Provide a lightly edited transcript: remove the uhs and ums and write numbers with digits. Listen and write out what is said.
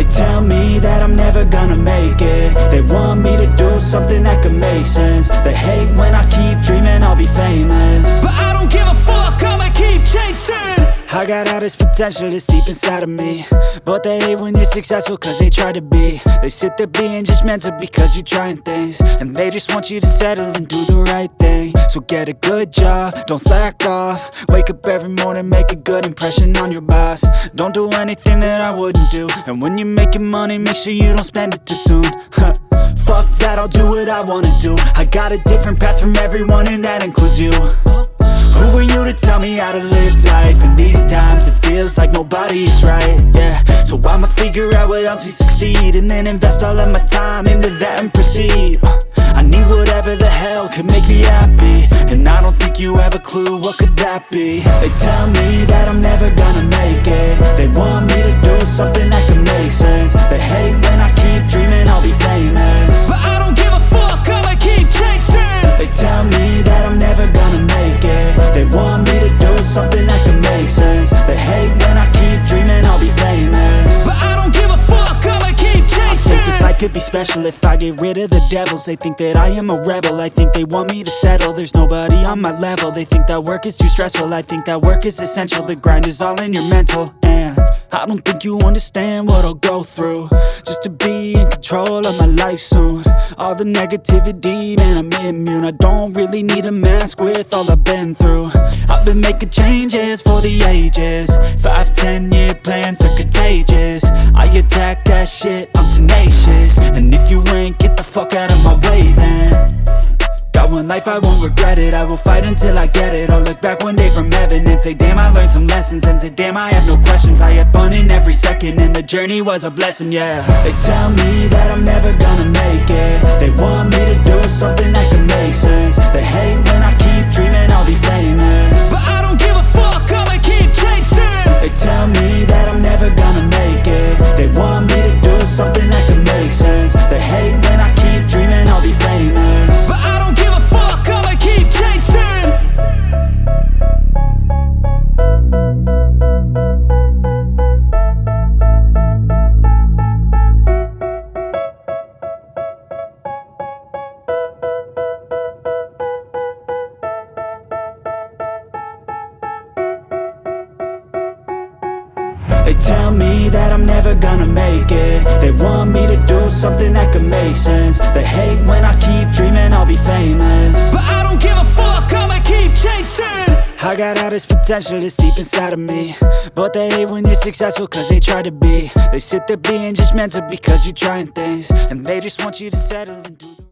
They tell me that I'm never gonna make it. They want me to do something that could make sense. They hate when I keep dreaming I'll be famous, but I don't give a fuck, I'ma keep chasing. I got all this potential that's deep inside of me, but they hate when you're successful cause they try to be. They sit there being judgmental because you're trying things, and they just want you to settle and do the right thing. So get a good job, don't slack off. Wake up every morning, make a good impression on your boss. Don't do anything that I wouldn't do, and when you're making money, make sure you don't spend it too soon. Fuck that, I'll do what I wanna do. I got a different path from everyone and that includes you. Who are you to tell me how to live life? In these times it feels like nobody's right, yeah. So I'ma figure out what else we succeed, and then invest all of my time into that and proceed. I need whatever the hell could make me happy, and I don't think you have a clue what could that be. They tell me that I'm never gonna make it. They want me to do something that could make sense. They hate when I keep dreaming I'll be famous, but I don't give a fuck, I'ma keep chasing. They tell me that I'm never gonna make it. They want me to do something that can make sense. They hate when I keep dreaming I'll be famous, but I don't give a fuck, I'ma keep chasing. I think this life could be special if I get rid of the devils. They think that I am a rebel, I think they want me to settle. There's nobody on my level. They think that work is too stressful, I think that work is essential. The grind is all in your mental, and I don't think you understand what I'll go through just to be in control of my life soon. All the negativity, man, I'm immune. I don't really need a mask with all I've been through. I've been making changes for the ages. 5-10 year plans are contagious. I attack that shit, I'm tenacious. And if you ain't, get the fuck out of my way then. Got one life, I won't regret it. I will fight until I get it. I'll look back one day from heaven and say, damn, I learned some lessons. And say, damn, I have no questions. I had fun in every second, and the journey was a blessing, yeah. They tell me that I'm never gonna make it. They want me to do something that can make sense. They hate when I keep dreaming I'll be famous, but I don't give a fuck, I'ma keep chasing. They tell me that I'm never gonna make it. They want me to do something that can make sense. They hate when I keep dreaming I'll be famous, but I don't give a fuck, I'ma keep chasing. They tell me that I'm never gonna make it. They want me to do something that can make sense. They hate when I keep dreaming I'll be famous, but I don't give a fuck, I'ma keep chasing. I got all this potential that's deep inside of me, but they hate when you're successful cause they try to be. They sit there being judgmental because you're trying things, and they just want you to settle and do